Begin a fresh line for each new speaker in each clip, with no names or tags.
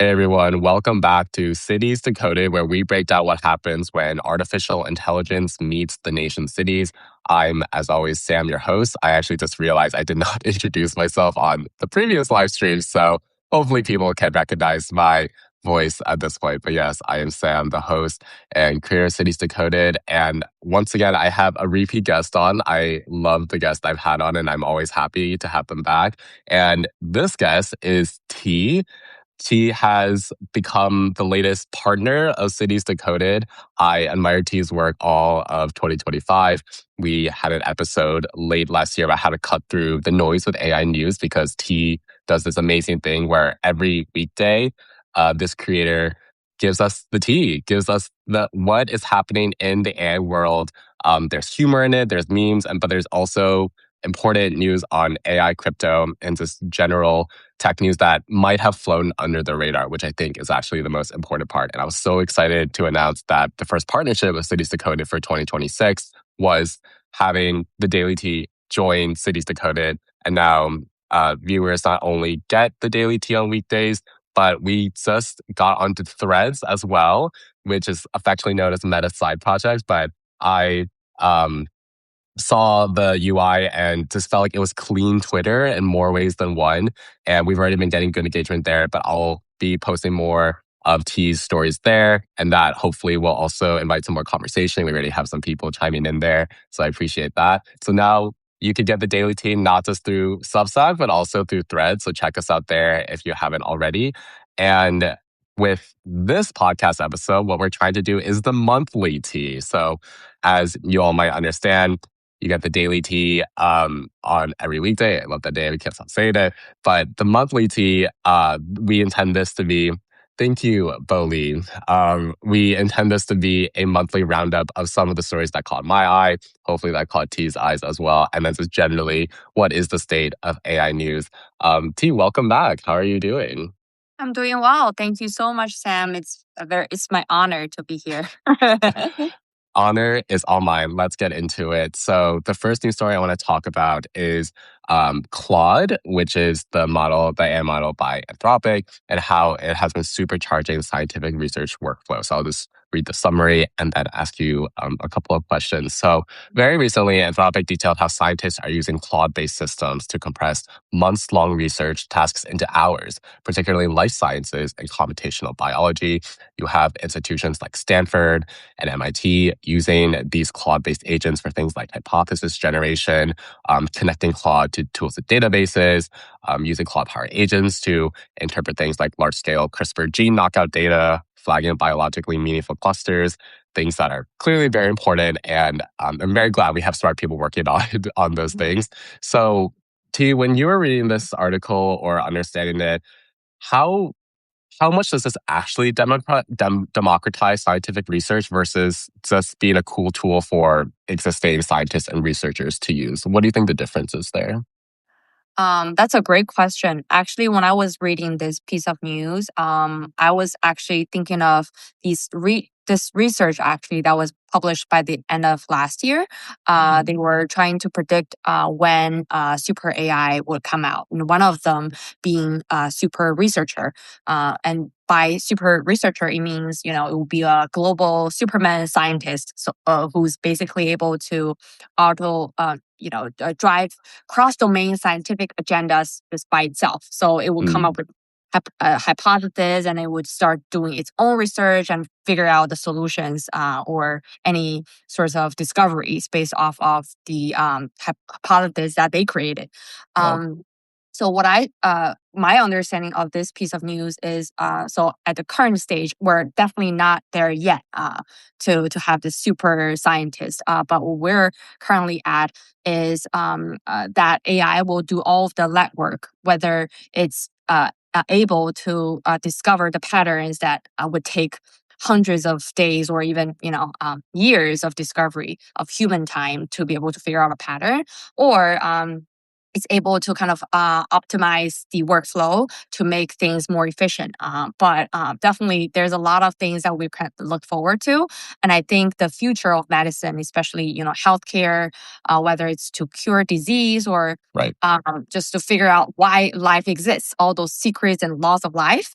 Hey everyone, welcome back to Cities Decoded, where we break down what happens when artificial intelligence meets the nation's cities. I'm, as always, Sam, your host. I actually just realized I did not introduce myself on the previous live stream, so hopefully people can recognize my voice at this point. But yes, I am Sam, the host and creator of Cities Decoded. And once again, I have a repeat guest on. I love the guests I've had on, and I'm always happy to have them back. And this guest is T. T has become the latest partner of Cities Decoded. I admired T's work all of 2025. We had an episode late last year about how to cut through the noise with AI news because T does this amazing thing where every weekday, this creator gives us the tea, gives us the what is happening in the AI world. There's humor in it, there's memes, but there's also important news on AI, crypto, and just general tech news that might have flown under the radar, which I think is actually the most important part. And I was so excited to announce that the first partnership with Cities Decoded for 2026 was having the Daily Tea join Cities Decoded. And now viewers not only get the Daily Tea on weekdays, but we just got onto Threads as well, which is affectionately known as Meta Side Projects. But I saw the UI and just felt like it was clean Twitter in more ways than one. And we've already been getting good engagement there, but I'll be posting more of T's stories there. And that hopefully will also invite some more conversation. We already have some people chiming in there. So I appreciate that. So now you can get the Daily Tea not just through Substack, but also through Threads. So check us out there if you haven't already. And with this podcast episode, what we're trying to do is the monthly tea. So as you all might understand, you get the Daily Tea on every weekday. I love that day. We can't stop saying it. But the monthly tea, we intend this to be, thank you, Boli. We intend this to be a monthly roundup of some of the stories that caught my eye. Hopefully that caught T's eyes as well. And then just generally, what is the state of AI news? T, welcome back. How are you doing?
I'm doing well. Thank you so much, Sam. It's my honor to be here.
Honor is all mine. Let's get into it. So the first news story I want to talk about is Claude, which is the AI model by Anthropic, and how it has been supercharging scientific research workflow. So I'll just read the summary and then ask you a couple of questions. So very recently, Anthropic detailed how scientists are using Claude-based systems to compress months-long research tasks into hours, particularly in life sciences and computational biology. You have institutions like Stanford and MIT using these Claude-based agents for things like hypothesis generation, connecting Claude to tools and databases, using Claude-powered agents to interpret things like large-scale CRISPR gene knockout data, flagging biologically meaningful clusters, things that are clearly very important. And I'm very glad we have smart people working on those things. So, T, when you were reading this article or understanding it, how much does this actually democratize scientific research versus just being a cool tool for existing scientists and researchers to use? What do you think the difference is there?
That's a great question. Actually, when I was reading this piece of news, I was actually thinking of this research actually that was published by the end of last year. They were trying to predict when super AI would come out, and one of them being super researcher. And by super researcher, it means it will be a global Superman scientist, so who's basically able to drive cross-domain scientific agendas just by itself. So it will come up with a hypothesis, and it would start doing its own research and figure out the solutions or any sorts of discoveries based off of the hypothesis that they created. So what my understanding of this piece of news is, so at the current stage, we're definitely not there yet to have this super scientist. But what we're currently at is that AI will do all of the legwork, whether it's able to discover the patterns that would take hundreds of days or even years of discovery of human time to be able to figure out a pattern, or it's able to kind of optimize the workflow to make things more efficient. But definitely, there's a lot of things that we can look forward to, and I think the future of medicine, especially healthcare, whether it's to cure disease or
Right.
just to figure out why life exists, all those secrets and laws of life.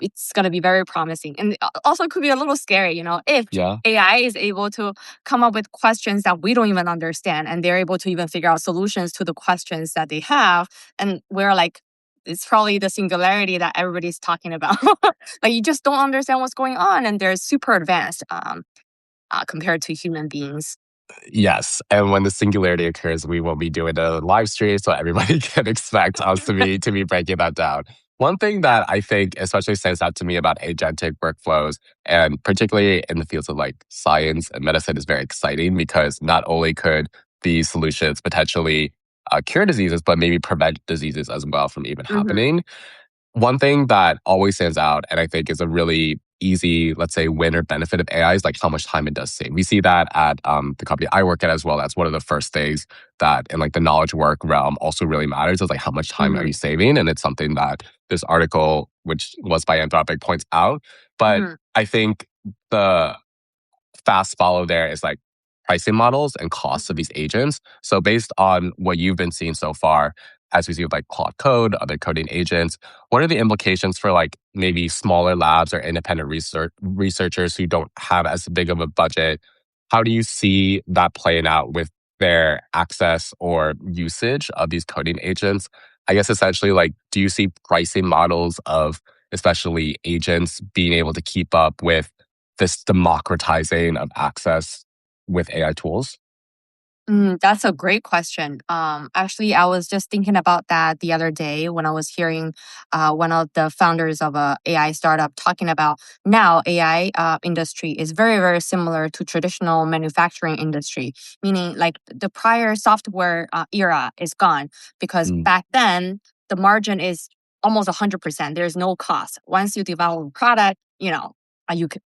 It's going to be very promising. And also, it could be a little scary, if
Yeah.
AI is able to come up with questions that we don't even understand, and they're able to even figure out solutions to the questions that they have. And we're like, it's probably the singularity that everybody's talking about. Like, you just don't understand what's going on, and they're super advanced compared to human beings.
Yes. And when the singularity occurs, we will be doing a live stream so everybody can expect us to be breaking that down. One thing that I think especially stands out to me about agentic workflows, and particularly in the fields of like science and medicine, is very exciting because not only could these solutions potentially cure diseases, but maybe prevent diseases as well from even
Hmm.
happening. One thing that always stands out, and I think is a really easy, let's say, win or benefit of AI is like how much time it does save. We see that at the company I work at as well. That's one of the first things that in like the knowledge work realm also really matters is like how much time are
Hmm.
you saving? And it's something that this article, which was by Anthropic, points out. But
Hmm.
I think the fast follow there is like pricing models and costs of
Hmm.
these agents. So based on what you've been seeing so far, as we see with like Claude Code, other coding agents, what are the implications for like maybe smaller labs or independent researchers who don't have as big of a budget? How do you see that playing out with their access or usage of these coding agents? I guess essentially, like, do you see pricing models of especially agents being able to keep up with this democratizing of access with AI tools?
That's a great question. Actually, I was just thinking about that the other day when I was hearing one of the founders of a AI startup talking about now AI industry is very, very similar to traditional manufacturing industry, meaning like the prior software era is gone because
Mm,
back then the margin is almost 100%. There's no cost. Once you develop a product,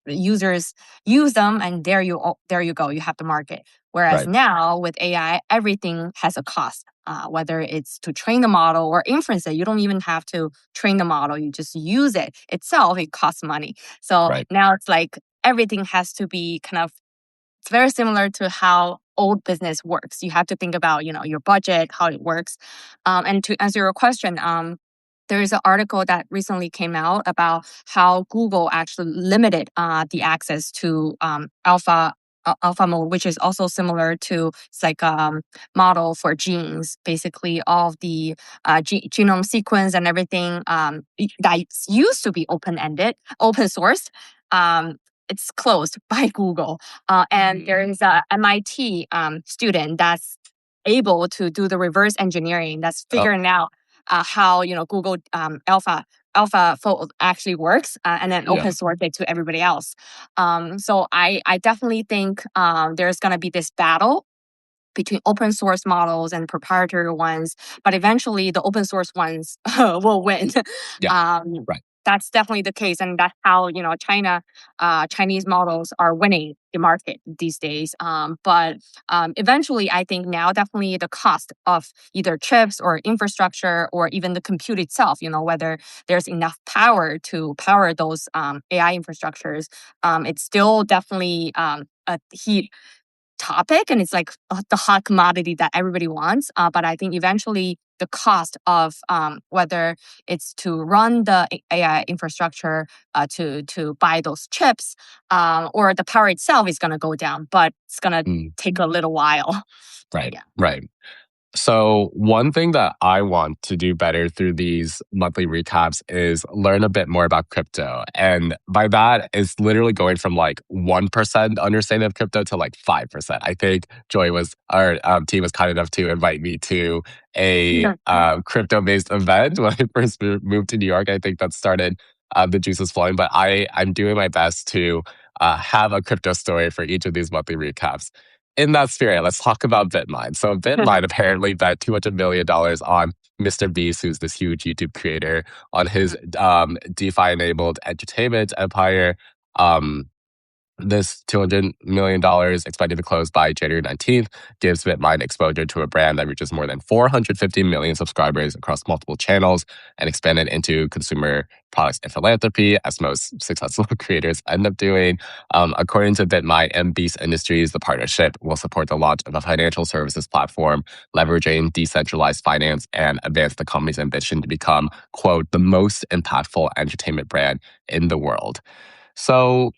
users use them, and there you go. You have the market. Whereas
right,
now with AI, everything has a cost, whether it's to train the model or inference it. You don't even have to train the model. You just use it itself. It costs money. So
right.
now it's like everything has to be it's very similar to how old business works. You have to think about, your budget, how it works. And to answer your question, there is an article that recently came out about how Google actually limited the access to alpha mode, which is also similar to it's like model for genes. Basically, all of the genome sequence and everything that used to be open ended, open sourced. It's closed by Google, and there is a MIT student that's able to do the reverse engineering. That's
Oh,
figuring out how Google AlphaFold actually works, and then
yeah.
open source it to everybody else. So I definitely think there's going to be this battle between open source models and proprietary ones, but eventually the open source ones will win.
Yeah,
um,
right.
that's definitely the case, and that's how Chinese models are winning the market these days. But eventually, I think now definitely the cost of either chips or infrastructure or even the compute itself, whether there's enough power to power those AI infrastructures, it's still definitely a heat topic, and it's like the hot commodity that everybody wants. But I think eventually the cost of whether it's to run the AI infrastructure, to buy those chips, or the power itself is going to go down, but it's going to
Mm,
take a little while.
right,
Yeah.
right. So, one thing that I want to do better through these monthly recaps is learn a bit more about crypto. And by that, it's literally going from like 1% understanding of crypto to like 5%. I think our team was kind enough to invite me to a crypto based event when I first moved to New York. I think that started the juices flowing, but I'm doing my best to have a crypto story for each of these monthly recaps. In that spirit, let's talk about Bitmine. So Bitmine apparently bet $200 million on MrBeast, who's this huge YouTube creator, on his DeFi-enabled entertainment empire. Um, This $200 million expected to close by January 19th gives Bitmine exposure to a brand that reaches more than 450 million subscribers across multiple channels and expanded into consumer products and philanthropy, as most successful creators end up doing. According to Bitmine and Beast Industries, the partnership will support the launch of a financial services platform leveraging decentralized finance and advance the company's ambition to become, quote, the most impactful entertainment brand in the world. So,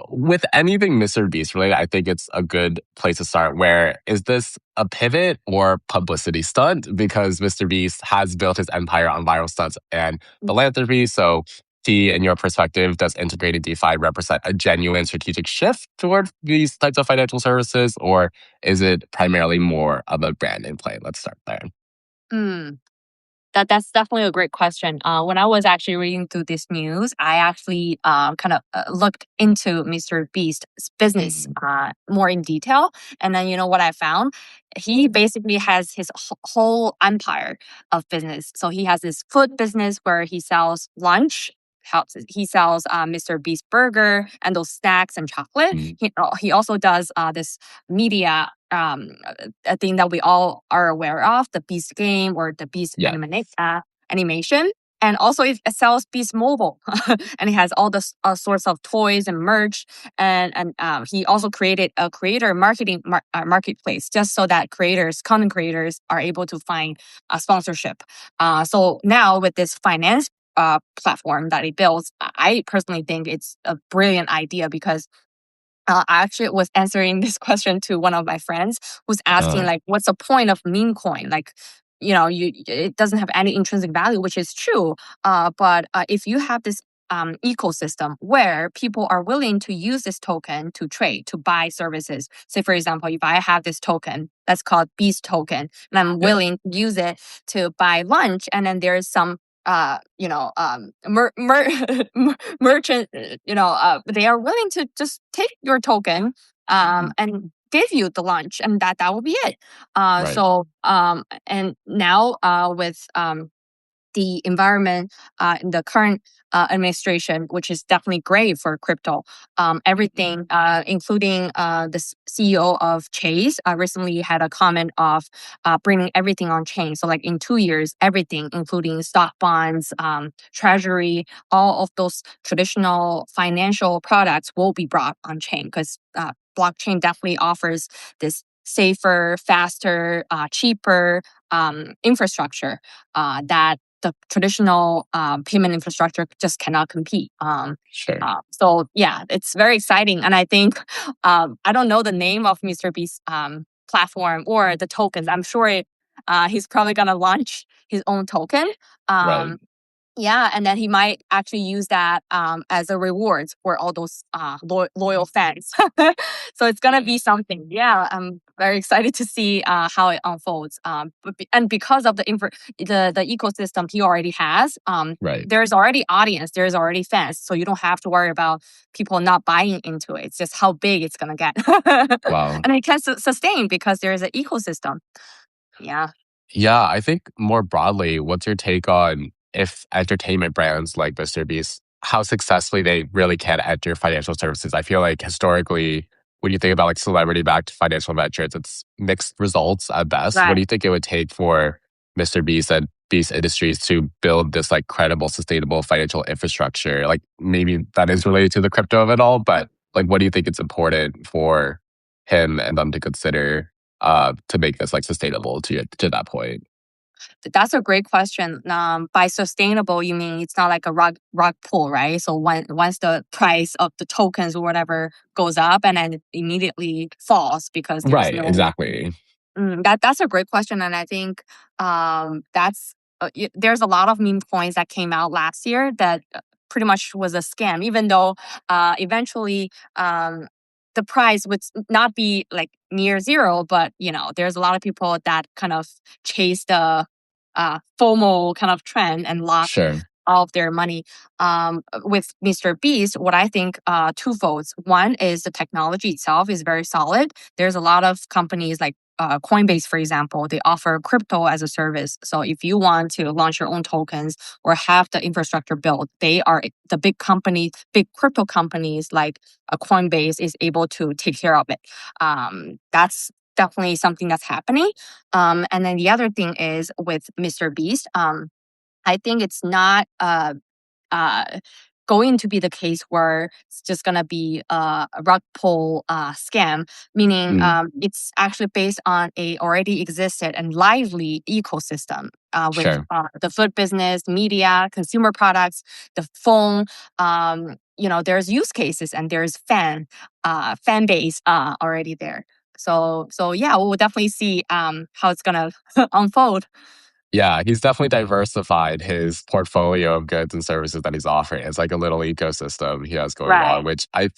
with anything MrBeast related, I think it's a good place to start. Where is this a pivot or publicity stunt? Because MrBeast has built his empire on viral stunts and philanthropy. So, in your perspective, does integrated DeFi represent a genuine strategic shift toward these types of financial services, or is it primarily more of a branding play? Let's start there.
Mm. That's definitely a great question. When I was actually reading through this news, I actually kind of looked into MrBeast's business more in detail, and then you know what I found? He basically has his whole empire of business. So he has this food business where he sells lunch. He sells MrBeast burger and those snacks and chocolate. He also does this media a thing that we all are aware of, the Beast game or the Beast animation. And also it sells Beast Mobile. And it has all the sorts of toys and merch. And he also created a creator marketing marketplace just so that content creators are able to find a sponsorship. So now with this finance platform that he builds, I personally think it's a brilliant idea because I actually was answering this question to one of my friends who's asking like, what's the point of meme coin? Like, you know, it doesn't have any intrinsic value, which is true. But if you have this ecosystem where people are willing to use this token to trade, to buy services. Say, for example, if I have this token that's called Beast token, and I'm willing to use it to buy lunch, and then there's some merchant, they are willing to just take your token and give you the lunch, and that will be it. So and now with the environment in the current administration, which is definitely great for crypto. Everything, including the CEO of Chase, recently had a comment of bringing everything on chain. So, like in 2 years, everything, including stock bonds, treasury, all of those traditional financial products will be brought on chain because blockchain definitely offers this safer, faster, cheaper infrastructure that the traditional payment infrastructure just cannot compete. So yeah, it's very exciting, and I think I don't know the name of MrBeast's platform or the tokens. I'm sure he's probably gonna launch his own token. Yeah, and then he might actually use that as a reward for all those loyal fans. So it's gonna be something. Yeah, I'm very excited to see how it unfolds. And because of the ecosystem he already has, there's already audience, there's already fans, so you don't have to worry about people not buying into it. It's just how big it's gonna get. And it can sustain because there is an ecosystem. Yeah.
Yeah, I think more broadly, what's your take on if entertainment brands like MrBeast, how successfully they really can enter financial services? I feel like historically, when you think about like celebrity-backed financial ventures, it's mixed results at best. What do
Right.
you think it would take for MrBeast and Beast Industries to build this like credible, sustainable financial infrastructure? Like maybe that is related to the crypto of it all, but like what do you think it's important for him and them to consider to make this like sustainable to that point?
That's a great question. By sustainable, you mean it's not like a rug pull, right? So once the price of the tokens or whatever goes up, and then it immediately falls because there's
Right,
no.
exactly.
That's a great question, and I think that's there's a lot of meme coins that came out last year that pretty much was a scam. Even though eventually the price would not be like near zero, but there's a lot of people that kind of chase the FOMO kind of trend and lost
Sure.
all of their money. With MrBeast, what I think twofolds. One is the technology itself is very solid. There's a lot of companies like Coinbase, for example, they offer crypto as a service. So if you want to launch your own tokens or have the infrastructure built, they are the big companies, big crypto companies like Coinbase is able to take care of it. That's definitely something that's happening. And then the other thing is with MrBeast. I think it's not going to be the case where it's just going to be a rug pull scam, meaning it's actually based on a already existed and lively ecosystem with
Sure.
the food business, media, consumer products, the phone. There's use cases and there's fan base already there. So yeah, we'll definitely see how it's gonna unfold.
Yeah, he's definitely diversified his portfolio of goods and services that he's offering. It's like a little ecosystem he has going on,
Right.
which I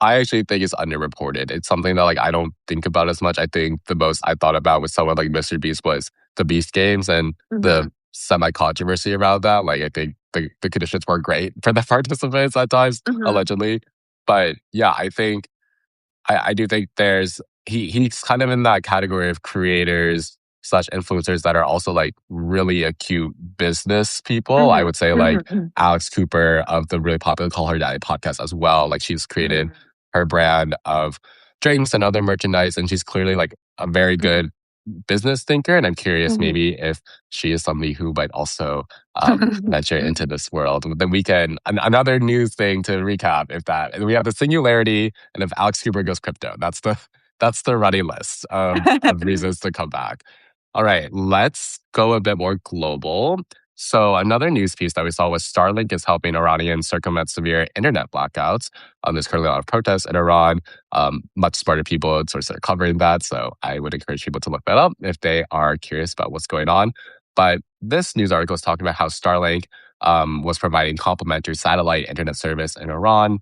actually think is underreported. It's something that like I don't think about as much. I think the most I thought about with someone like Mr. Beast was the Beast Games and
Mm-hmm.
the semi controversy around that. Like I think the conditions weren't great for the participants at times,
Mm-hmm.
allegedly. But yeah, I do think he's kind of in that category of creators slash influencers that are also like really acute business people. I
Mm-hmm.
would say like
Mm-hmm.
Alex Cooper of the really popular Call Her Daddy podcast as well. Like she's created
Mm-hmm.
her brand of drinks and other merchandise, and she's clearly like a very good business thinker. And I'm curious
Mm-hmm.
maybe if she is somebody who might also venture into this world. Then we can another news thing to recap. If that and we have the singularity, and if Alex Cooper goes crypto, that's the running list of reasons to come back. All right, let's go a bit more global. So another news piece that we saw was Starlink is helping Iranians circumvent severe internet blackouts. There's currently a lot of protests in Iran. Much smarter people sort of covering that. So I would encourage people to look that up if they are curious about what's going on. But this news article is talking about how Starlink was providing complimentary satellite internet service in Iran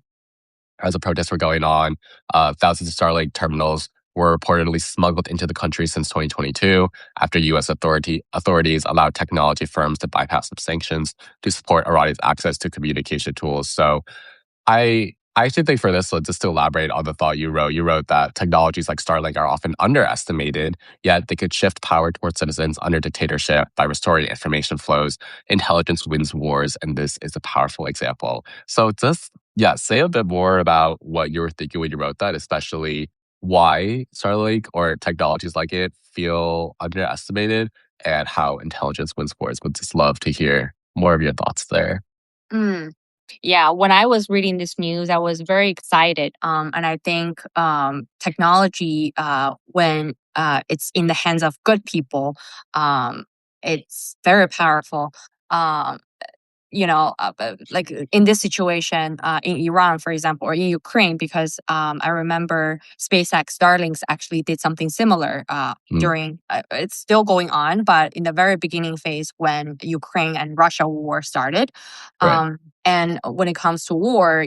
as the protests were going on. Thousands of Starlink terminals were reportedly smuggled into the country since 2022 after U.S. authorities allowed technology firms to bypass some sanctions to support Iranians' access to communication tools. So I actually think for this, so just to elaborate on the thought you wrote that technologies like Starlink are often underestimated, yet they could shift power towards citizens under dictatorship by restoring information flows. Intelligence wins wars, and this is a powerful example. So just, yeah, say a bit more about what you were thinking when you wrote that, especially why Starlink or technologies like it feel underestimated and how intelligence wins wars. Would just love to hear more of your thoughts there.
Mm. Yeah, when I was reading this news, I was very excited. And I think technology, when it's in the hands of good people, um, it's very powerful. Um, like in this situation in Iran, for example, or in Ukraine, because I remember SpaceX Starlinks actually did something similar
Mm,
during, it's still going on, but in the very beginning phase when Ukraine and Russia war started.
right.
And when it comes to war,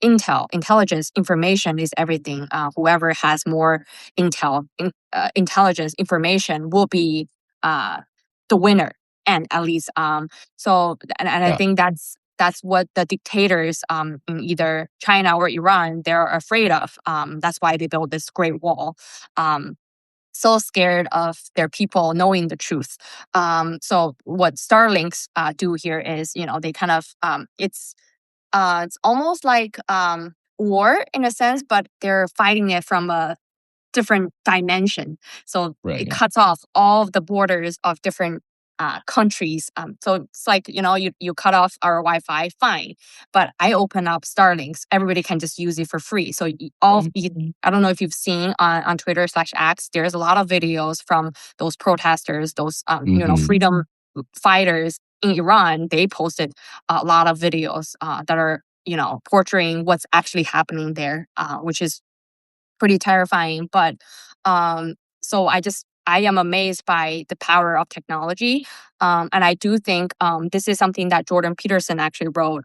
intelligence, information is everything. Whoever has more intelligence, information will be the winner. And at least and I
Yeah.
think that's what the dictators in either China or Iran they're afraid of. That's why they built this great wall. So scared of their people knowing the truth. So what Starlinks do here is, they kind of it's almost like war in a sense, but they're fighting it from a different dimension. So
Right.
it
Yeah.
cuts off all of the borders of different countries. So it's like, you cut off our Wi-Fi, fine. But I open up Starlinks, everybody can just use it for free. So I don't know if you've seen on Twitter/X, there's a lot of videos from those protesters, those
Hmm.
freedom fighters in Iran. They posted a lot of videos that are portraying what's actually happening there, which is pretty terrifying. But so I am amazed by the power of technology. And I do think this is something that Jordan Peterson actually wrote.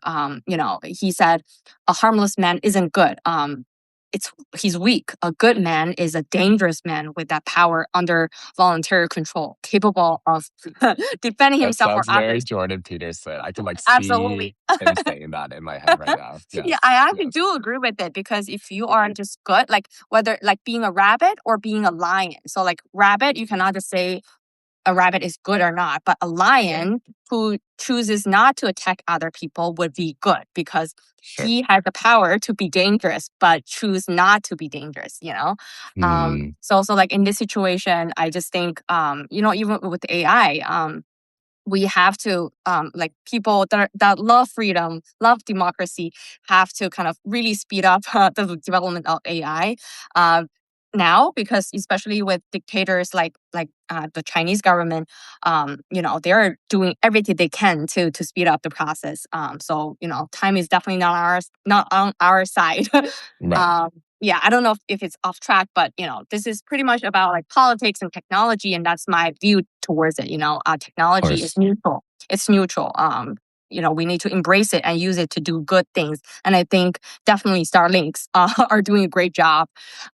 He said, a harmless man isn't good. he's weak. A good man is a dangerous man with that power under voluntary control, capable of defending
That
himself or
sounds very
others.
Jordan Peterson. I can like see
Absolutely.
him saying that in my head right now.
Yeah,
Yes,
I actually
yes,
do agree with it because if you are just good, like whether like being a rabbit or being a lion. So like rabbit, you cannot just say a rabbit is good or not, but a lion who chooses not to attack other people would be good because
sure.
he has the power to be dangerous, but choose not to be dangerous,
Hmm.
So like in this situation, I just think, even with AI, we have to like people that love freedom, love democracy, have to kind of really speed up the development of AI now, because especially with dictators like the Chinese government, they're doing everything they can to speed up the process. So time is definitely not on our side.
Right.
um, yeah, I don't know if it's off track, but this is pretty much about like politics and technology, and that's my view towards it.
Of
Technology is
course.
neutral. It's neutral. We need to embrace it and use it to do good things. And I think definitely Starlinks are doing a great job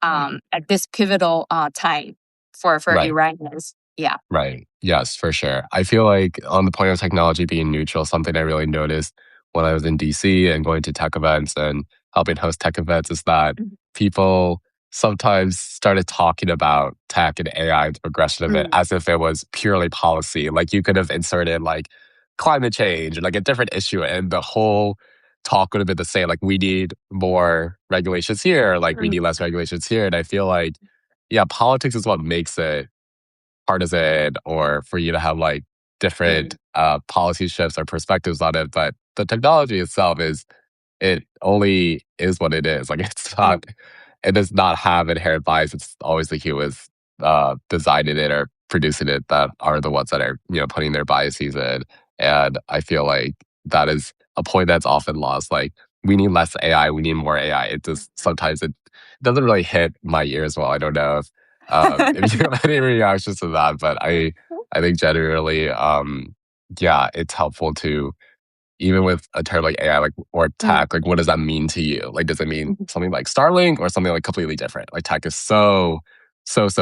at this pivotal time for
Right.
Iranians. Yeah.
Right. Yes, for sure. I feel like on the point of technology being neutral, something I really noticed when I was in DC and going to tech events and helping host tech events is that people sometimes started talking about tech and AI and the progression of it
Mm,
as if it was purely policy. Like you could have inserted like climate change or like a different issue and the whole talk would have been the same. Like we need more regulations here, like we need
mm,
less regulations here. And I feel like, yeah, politics is what makes it partisan or for you to have like different
mm,
policy shifts or perspectives on it. But the technology itself it only is what it is. Like
mm,
it does not have inherent bias. It's always the humans designing it or producing it that are the ones that are, putting their biases in. And I feel like that is a point that's often lost. Like we need less AI, we need more AI. It just sometimes it doesn't really hit my ears well. I don't know if you have any reactions to that, but I think generally, yeah, it's helpful to even with a term like AI, like or
mm,
tech, like what does that mean to you? Like, does it mean
mhm,
something like Starlink or something like completely different? Like tech is so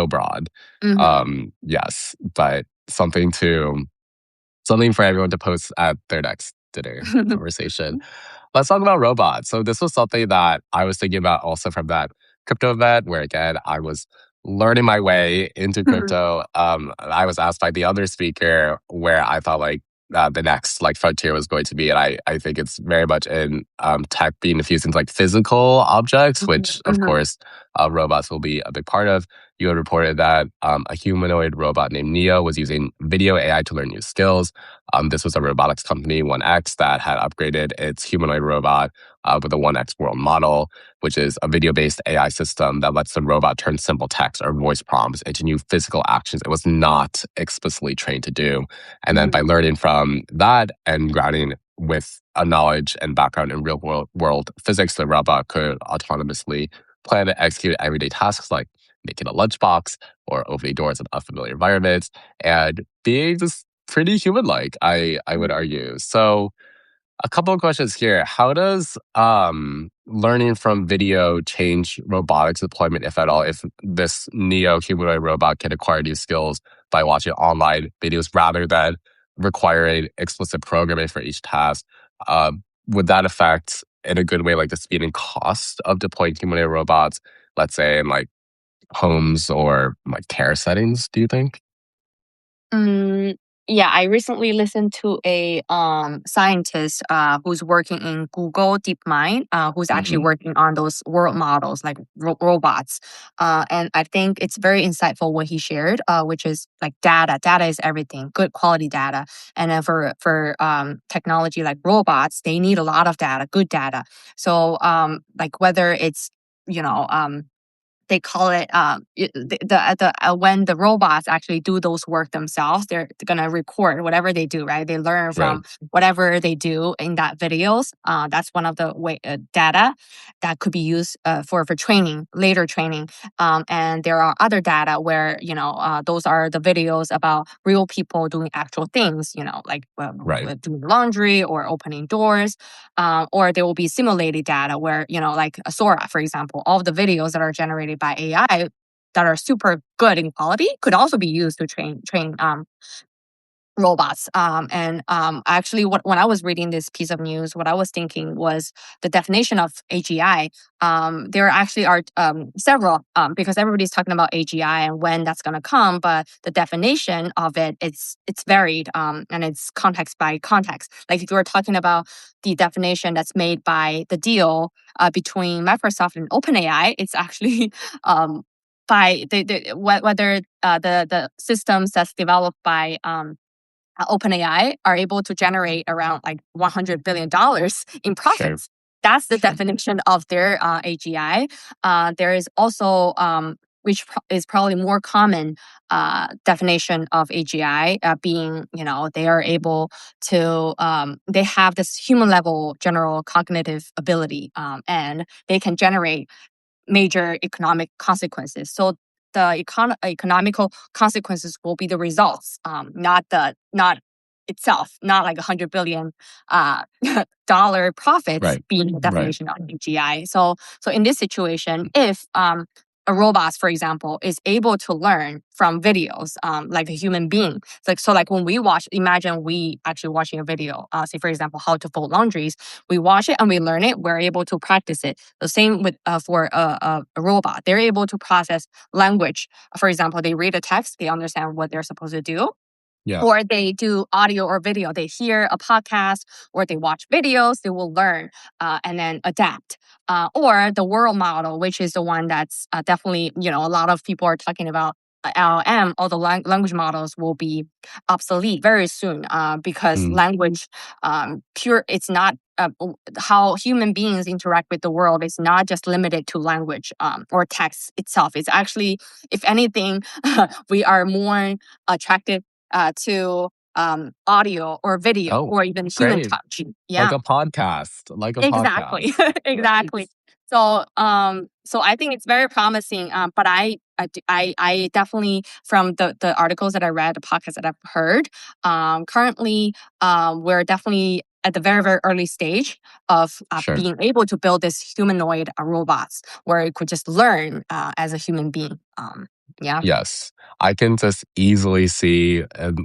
broad.
mhm.
Yes, but something for everyone to post at their next dinner conversation. Let's talk about robots. So this was something that I was thinking about also from that crypto event, where again I was learning my way into crypto. I was asked by the other speaker where I thought like the next like frontier was going to be, and I think it's very much in tech being infused into like physical objects,
Mhm,
which of
mhm,
course robots will be a big part of. You had reported that a humanoid robot named Neo was using video AI to learn new skills. This was a robotics company, 1X, that had upgraded its humanoid robot with a 1X world model, which is a video based AI system that lets the robot turn simple text or voice prompts into new physical actions it was not explicitly trained to do. And then by
mhm,
learning from that and grounding with a knowledge and background in real world physics, the robot could autonomously plan and execute everyday tasks like making a lunchbox or opening doors in unfamiliar environments and being just pretty human-like, I would
mhm.
argue. So a couple of questions here. How does learning from video change robotics deployment, if at all, if this neo humanoid robot can acquire new skills by watching online videos rather than requiring explicit programming for each task? Would that affect in a good way like the speed and cost of deploying humanoid robots, let's say in like homes or like care settings, do you think?
Mm, yeah, I recently listened to a scientist who's working in Google DeepMind, who's actually
Hmm.
working on those world models like robots. And I think it's very insightful what he shared, which is like data. Data is everything, good quality data. And then for technology like robots, they need a lot of data, good data. So like whether it's you know um they call it when the robots actually do those work themselves, they're gonna record whatever they do, right? They learn from whatever they do in that videos. That's one of the data that could be used for training, later training. And there are other data where those are the videos about real people doing actual things, like doing laundry or opening doors. Or there will be simulated data where, like Sora, for example, all of the videos that are generated by AI that are super good in quality could also be used to train robots. Actually, when I was reading this piece of news, what I was thinking was the definition of AGI. There actually are several, because everybody's talking about AGI and when that's going to come, but the definition of it's varied, and it's context by context. Like if you were talking about the definition that's made by the deal between Microsoft and OpenAI, it's actually by whether the systems that's developed by OpenAI are able to generate around like $100 billion in profits. Sure. That's the definition of their AGI. There is also, which is probably more common definition of AGI, being, they are able to, they have this human level general cognitive ability, and they can generate major economic consequences. So the economical consequences will be the results, not itself, not like $100 billion dollar profits being the definition of AGI. So in this situation, if a robot, for example, is able to learn from videos, like a human being. So like when we watch, imagine we actually watching a video, say for example, how to fold laundries. We watch it and we learn it. We're able to practice it. The same with for a robot. They're able to process language. For example, they read a text, they understand what they're supposed to do. Yeah. Or they do audio or video. They hear a podcast or they watch videos. They will learn and then adapt. Or the world model, which is the one that's definitely, a lot of people are talking about. LLM, all the language models will be obsolete very soon because language, it's not how human beings interact with the world is not just limited to language or text itself. It's actually, if anything, we are more attracted to audio or video or even human touch. Yeah.
Like a podcast.
Exactly. Exactly. So I think it's very promising. But I definitely, from the articles that I read, the podcasts that I've heard, currently we're definitely at the very, very early stage of being able to build this humanoid robots where it could just learn as a human being. Yeah.
Yes. I can just easily see,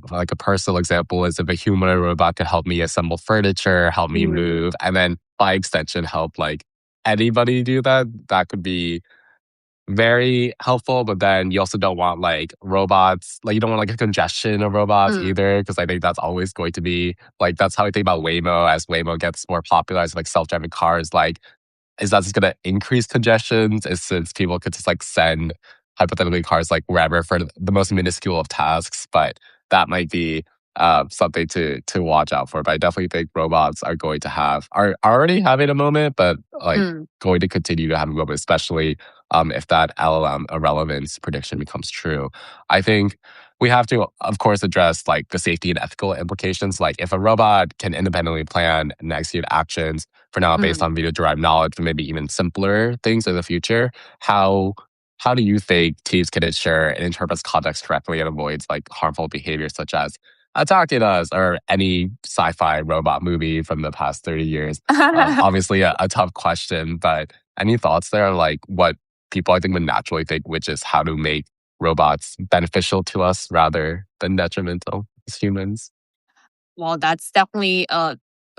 like a personal example is if a humanoid robot could help me assemble furniture, help me move, and then by extension help like anybody do that. That could be very helpful. But then you also don't want like robots, like you don't want like a congestion of robots either, because I think that's always going to be like, that's how I think about Waymo. As Waymo gets more popular, as like self-driving cars, like is that just going to increase congestions? Since people could just like send hypothetically cars like wherever for the most minuscule of tasks, but that might be something to watch out for. But I definitely think robots are going to are already having a moment, but like going to continue to have a moment, especially if that LLM irrelevance prediction becomes true. I think we have to, of course, address like the safety and ethical implications. Like if a robot can independently plan and execute actions for now based on video-derived knowledge, but maybe even simpler things in the future, how do you think teams can ensure it interprets context correctly and avoids like harmful behaviors such as attacking us or any sci-fi robot movie from the past 30 years? Obviously a tough question, but any thoughts there on like what people I think would naturally think, which is how to make robots beneficial to us rather than detrimental as humans?
Well, that's definitely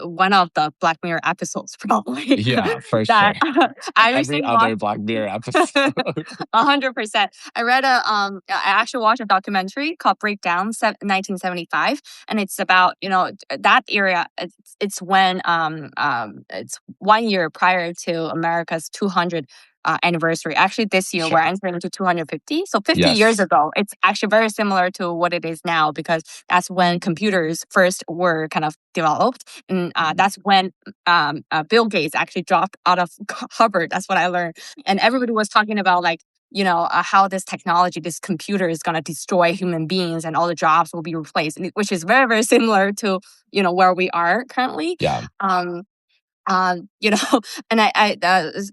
one of the Black Mirror episodes, probably.
Yeah, for
that
sure.
I
Every other Black Mirror episode.
100%. I actually watched a documentary called Breakdown 1975, and it's about that area. It's when it's 1 year prior to America's 200 anniversary. Actually, this year we're entering into 250. So 50 years ago, it's actually very similar to what it is now, because that's when computers first were kind of developed. And that's when Bill Gates actually dropped out of Harvard. That's what I learned. And everybody was talking about like how this technology, this computer is going to destroy human beings and all the jobs will be replaced, which is very, very similar to, where we are currently.
Yeah.
And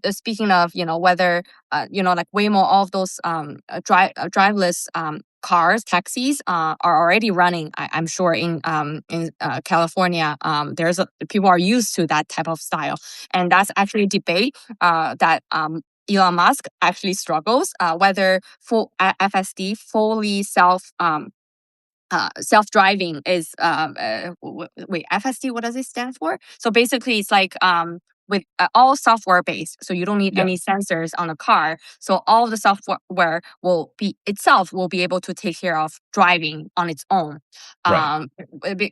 speaking of, whether, like Waymo, all of those driveless cars, taxis are already running. I'm sure in California, people are used to that type of style, and that's actually a debate that Elon Musk actually struggles whether full FSD, fully self-driving is wait, FSD, what does it stand for? So basically it's like with all software based, so you don't need
Yeah.
any sensors on the car, so all of the software will be able to take care of driving on its own.
Right.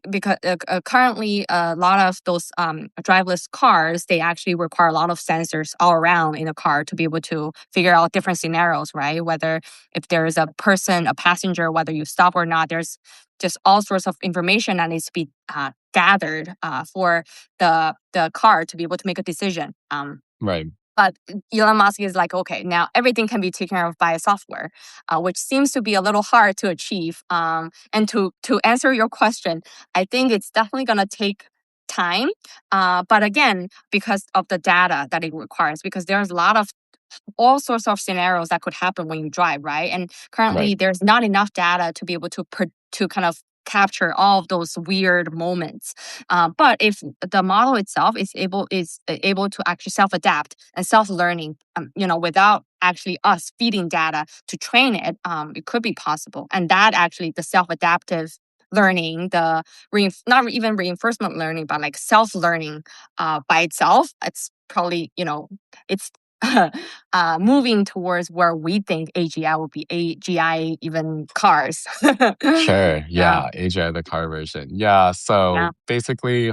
Because currently a lot of those driverless cars, they actually require a lot of sensors all around in the car to be able to figure out different scenarios, right? Whether if there is a person, a passenger, whether you stop or not, there's just all sorts of information that needs to be gathered for the car to be able to make a decision.
Right.
But Elon Musk is like, okay, now everything can be taken care of by software, which seems to be a little hard to achieve. And to answer your question, I think it's definitely going to take time. But again, because of the data that it requires, because there's a lot of all sorts of scenarios that could happen when you drive, right? And currently,
Right.
there's not enough data to be able to kind of capture all of those weird moments. But if the model itself is able to actually self-adapt and self-learning, without actually us feeding data to train it, it could be possible. And that actually, the self-adaptive learning, the not even reinforcement learning, but like self-learning by itself, it's probably, it's moving towards where we think AGI will be, AGI, even cars.
Sure.
Yeah.
Yeah. AJ, the car version. Yeah.
Yeah.
So basically,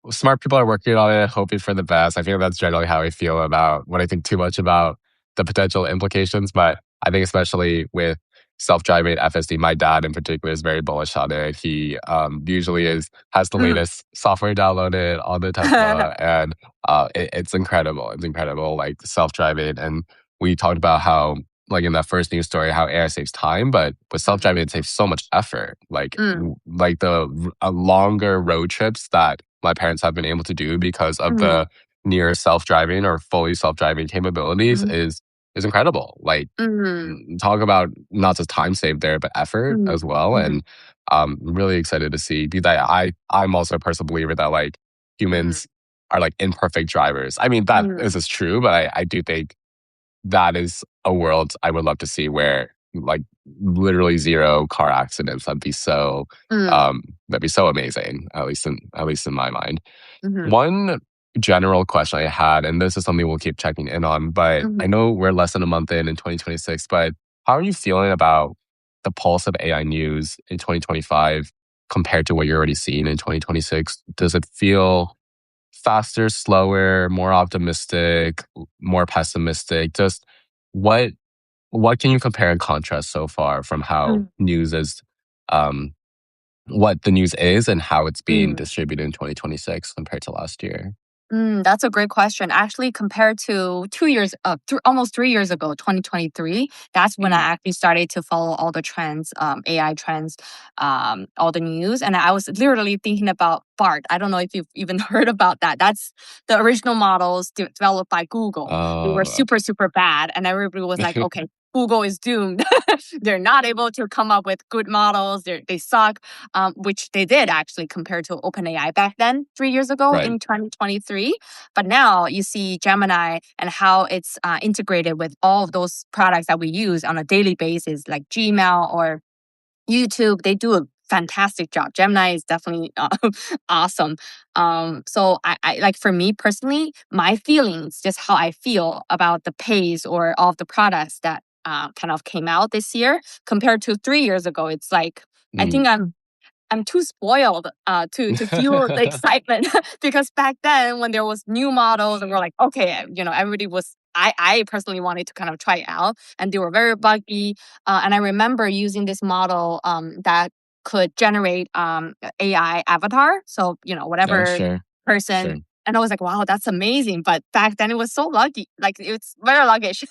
smart people are working on it, hoping for the best. I think that's generally how I feel about when I think too much about the potential implications. But I think especially with self-driving FSD, my dad in particular is very bullish on it. He usually has the latest software downloaded on the Tesla, and it's incredible. It's incredible, like self-driving. And we talked about how, like in that first news story, how AI saves time, but with self-driving, it saves so much effort. Like like the longer road trips that my parents have been able to do because of the near self-driving or fully self-driving capabilities is incredible. Like talk about not just time saved there, but effort as well. And I'm really excited to see that. I'm also a personal believer that like humans are like imperfect drivers. I mean, that is true, but I do think that is a world I would love to see where like literally zero car accidents. That'd be so amazing, at least in my mind. One general question I had, and this is something we'll keep checking in on, but I know we're less than a month in 2026, but how are you feeling about the pulse of AI news in 2025 compared to what you're already seeing in 2026? Does it feel faster, slower, more optimistic, more pessimistic? Just what can you compare and contrast so far from how news is um, what the news is and how it's being distributed in 2026 compared to last year?
That's a great question. Actually, compared to 2 years, almost 3 years ago, 2023, that's when I actually started to follow all the trends, AI trends, all the news. And I was literally thinking about BART. I don't know if you've even heard about that. That's the original models developed by Google. They were
Oh,
super, super bad. And everybody was like, okay, Google is doomed. They're not able to come up with good models. They suck, which they did actually compared to OpenAI back then, 3 years ago
right.
in 2023. But now you see Gemini and how it's integrated with all of those products that we use on a daily basis, like Gmail or YouTube. They do a fantastic job. Gemini is definitely awesome. So I like, for me personally, my feelings, just how I feel about the pace or all of the products that kind of came out this year compared to 3 years ago. It's like I think
Mm.
I'm too spoiled to feel the excitement because back then when there was new models and we're like, okay, everybody was. I personally wanted to kind of try it out, and they were very buggy. And I remember using this model that could generate AI avatar. So
Oh,
whatever
sure. Sure.
person And I was like, wow, that's amazing. But back then it was so luggy, like it's very sluggish.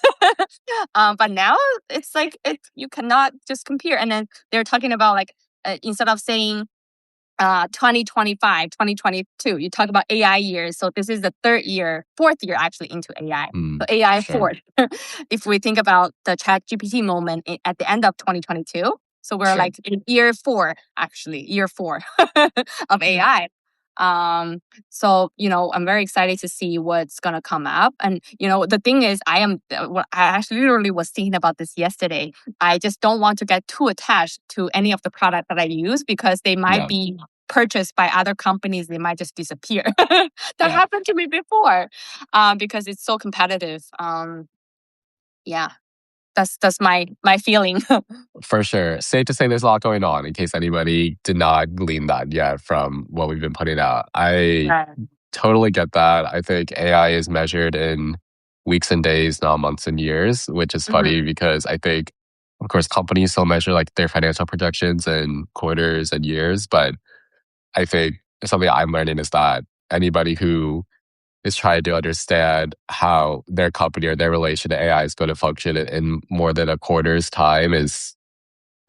But now it's like you cannot just compare. And then they're talking about like instead of saying 2025, 2022, you talk about AI years. So this is the fourth year actually into AI. So AI
sure.
fourth. If we think about the Chat GPT moment at the end of 2022. So we're
Sure.
like in year four of AI. So, I'm very excited to see what's going to come up. And, the thing is, I actually literally was thinking about this yesterday. I just don't want to get too attached to any of the product that I use because they might be purchased by other companies. They might just disappear. That happened to me before because it's so competitive. Yeah. That's my feeling.
For sure. Safe to say there's a lot going on in case anybody did not glean that yet from what we've been putting out. I totally get that. I think AI is measured in weeks and days, not months and years, which is funny because I think, of course, companies still measure like their financial projections in quarters and years. But I think something I'm learning is that anybody who is trying to understand how their company or their relation to AI is going to function in more than a quarter's time is,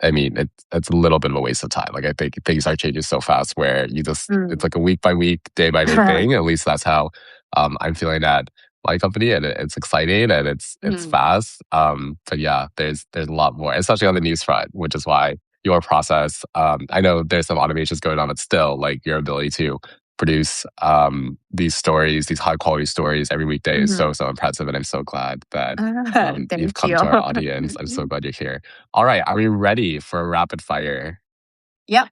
I mean, it's a little bit of a waste of time. Like, I think things are changing so fast where it's like a week by week, day by day thing. At least that's how I'm feeling at my company, and it's exciting and it's fast. But yeah, there's a lot more, especially on the news front, which is why your process. I know there's some automations going on, but still, like your ability to produce these stories, these high quality stories every weekday is so impressive, and I'm so glad that you've come to our audience. I'm so glad you're here. All right, are we ready for a rapid fire?
Yep.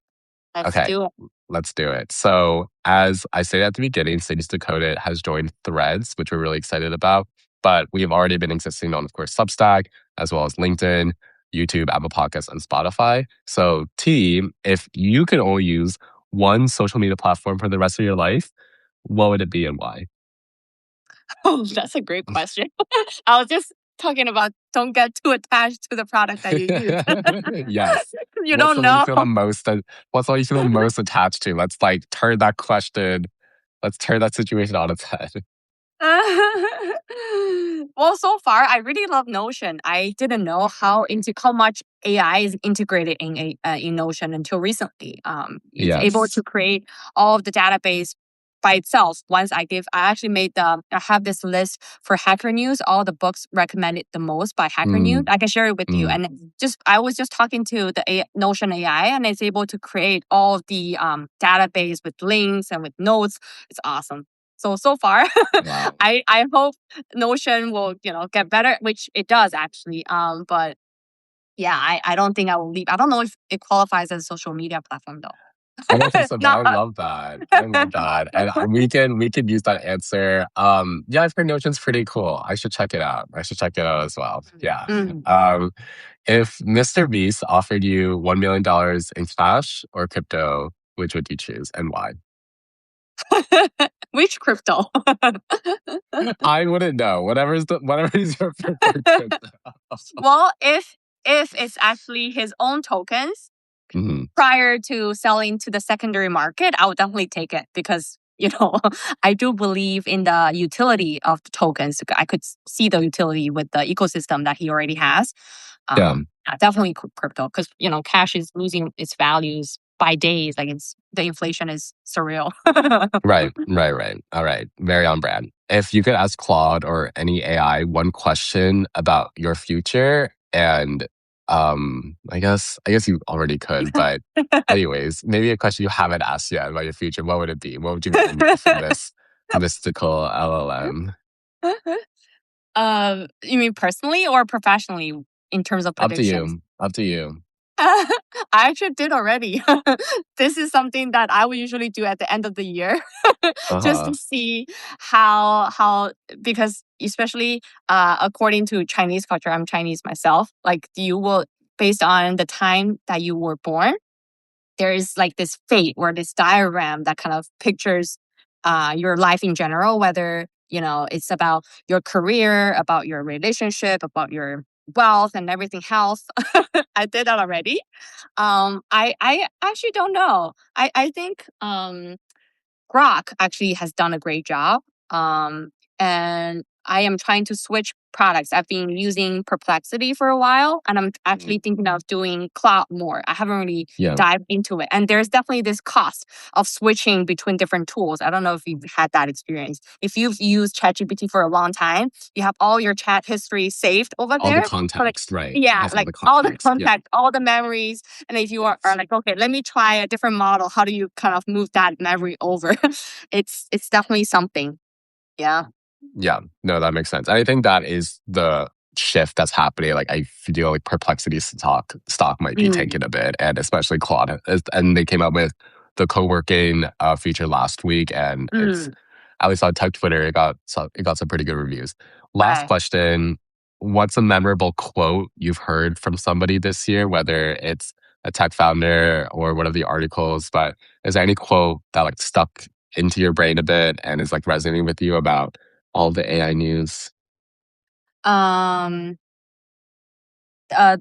Let's do it.
Let's do it. So, as I said at the beginning, Cities Decoded has joined Threads, which we're really excited about. But we've already been existing on, of course, Substack, as well as LinkedIn, YouTube, Apple Podcasts, and Spotify. So, T, if you could only use one social media platform for the rest of your life, what would it be and why?
Oh, that's a great question. I was just talking about don't get too attached to the product that you use.
Yes.
You don't know.
What's the one you feel the most attached to? Let's turn that question, let's turn that situation on its head.
Well, so far, I really love Notion. I didn't know how much AI is integrated in Notion until recently. It's able to create all of the database by itself. Once I actually I have this list for Hacker News, all the books recommended the most by Hacker News. I can share it with you. And I was just talking to the Notion AI, and it's able to create all of the database with links and with notes. It's awesome. So far,
Wow.
I hope Notion will get better, which it does actually. But yeah, I don't think I will leave. I don't know if it qualifies as a social media platform though.
I don't think so, but I love that. I love that. And we can use that answer. Yeah, I've heard Notion's pretty cool. I should check it out. I should check it out as well. Yeah. If Mr. Beast offered you $1 million in cash or crypto, which would you choose and why?
Which crypto?
I wouldn't know. Whatever is your preferred crypto.
Well, if it's actually his own tokens prior to selling to the secondary market, I would definitely take it because I do believe in the utility of the tokens. I could see the utility with the ecosystem that he already has. Yeah, definitely crypto because cash is losing its values by days. Like the inflation is surreal.
Right. All right. Very on brand. If you could ask Claude or any AI one question about your future, and I guess you already could, but anyways, maybe a question you haven't asked yet about your future, what would it be? What would you want to know from this mystical LLM?
You mean personally or professionally in terms of predictions?
Up to you.
I actually did already. This is something that I would usually do at the end of the year, just to see how because especially according to Chinese culture, I'm Chinese myself. Like you will based on the time that you were born, there is like this fate or this diagram that kind of pictures your life in general, whether it's about your career, about your relationship, about your wealth and everything else. I did that already. I actually don't know. I think Grok actually has done a great job. And I am trying to switch products. I've been using Perplexity for a while, and I'm actually thinking of doing Claude more. I haven't really dived into it. And there's definitely this cost of switching between different tools. I don't know if you've had that experience. If you've used ChatGPT for a long time, you have all your chat history saved over
All
there.
the context, right?
Yeah, like all the context, all the memories. And if you are like, okay, let me try a different model, how do you kind of move that memory over? It's definitely something. Yeah.
Yeah, no, that makes sense. And I think that is the shift that's happening. Like I feel like Perplexity stock might be tanking a bit, and especially Claude. And they came out with the co-working feature last week, and it's at least on tech Twitter, it got some pretty good reviews. Last question: what's a memorable quote you've heard from somebody this year, whether it's a tech founder or one of the articles? But is there any quote that like stuck into your brain a bit and is like resonating with you about all the AI news?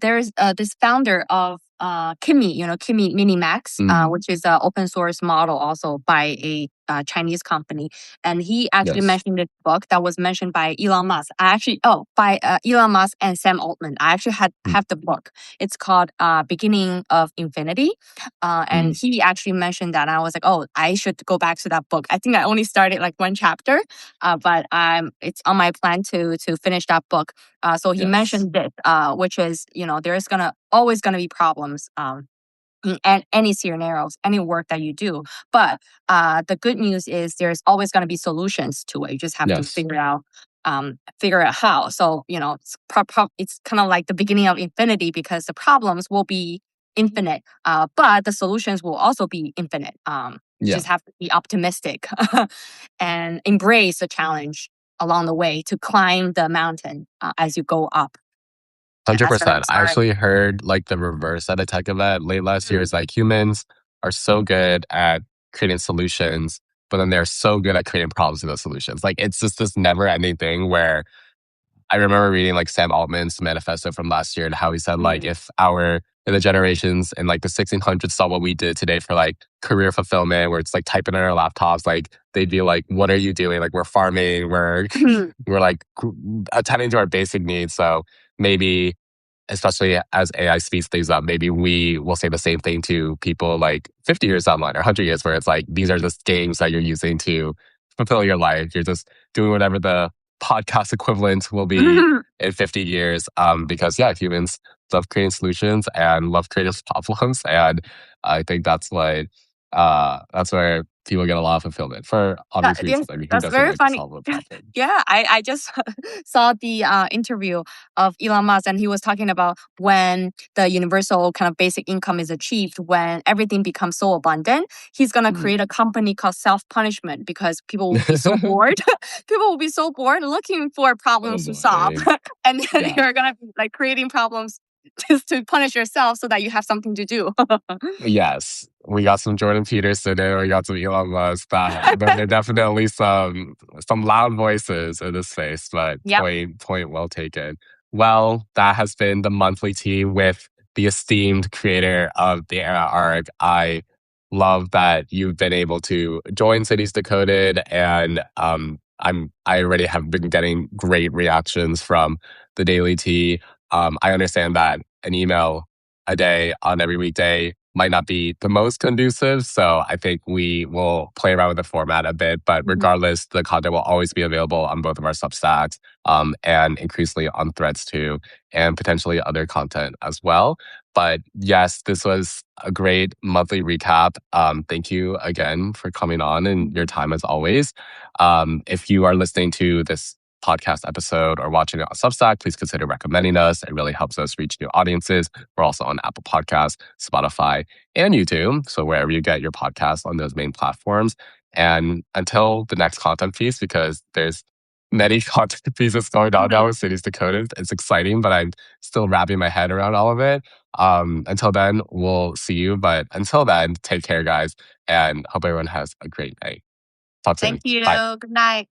There's this founder of Kimi, Kimi Minimax, which is an open source model also by a Chinese company. And he actually mentioned this book that was mentioned by Elon Musk. By Elon Musk and Sam Altman. I actually have the book. It's called Beginning of Infinity. And he actually mentioned that. And I was like, oh, I should go back to that book. I think I only started like one chapter, but it's on my plan to finish that book. So he mentioned this, which is, there's always gonna be problems in any scenarios, any work that you do. But the good news is there's always gonna be solutions to it. You just have to figure out how. So it's kind of like the beginning of infinity because the problems will be infinite, but the solutions will also be infinite. You just have to be optimistic and embrace the challenge along the way to climb the mountain as you go up.
100%. I actually heard like the reverse at a tech event late last year. It's like humans are so good at creating solutions, but then they're so good at creating problems in those solutions. Like it's just this never ending thing where I remember reading like Sam Altman's manifesto from last year and how he said like if the generations in like the 1600s saw what we did today for like career fulfillment, where it's like typing on our laptops, like they'd be like, what are you doing? Like we're farming, we're like attending to our basic needs. So maybe, especially as AI speeds things up, maybe we will say the same thing to people like 50 years down the line or 100 years, where it's like, these are just games that you're using to fulfill your life. You're just doing whatever the podcast equivalent will be in 50 years. Because humans love creating solutions and love creating problems. And I think that's where people get a lot of fulfillment for obvious reasons. I mean, who
that's
doesn't
very
like to
funny.
solve a problem?
Yeah, I just saw the interview of Elon Musk, and he was talking about when the universal kind of basic income is achieved, when everything becomes so abundant, he's gonna create a company called self-punishment because people will be so bored. People will be so bored looking for problems to solve, and then you're gonna be like creating problems just to punish yourself so that you have something to do.
Yes, we got some Jordan Peterson and we got some Elon Musk. But there are definitely some loud voices in this space, but point well taken. Well, that has been the monthly tea with the esteemed creator of the Era arc. I love that you've been able to join Cities Decoded, and I already have been getting great reactions from the daily tea. I understand that an email a day on every weekday might not be the most conducive. So I think we will play around with the format a bit. But regardless, the content will always be available on both of our Substacks and increasingly on Threads too, and potentially other content as well. But yes, this was a great monthly recap. Thank you again for coming on and your time as always. If you are listening to this podcast episode or watching it on Substack, please consider recommending us. It really helps us reach new audiences. We're also on Apple Podcasts, Spotify, and YouTube. So wherever you get your podcasts on those main platforms. And until the next content piece, because there's many content pieces going on now with Cities Decoded. It's exciting, but I'm still wrapping my head around all of it. Until then, we'll see you. But until then, take care, guys, and hope everyone has a great day. Talk soon.
Thank you.
Bye.
Good night.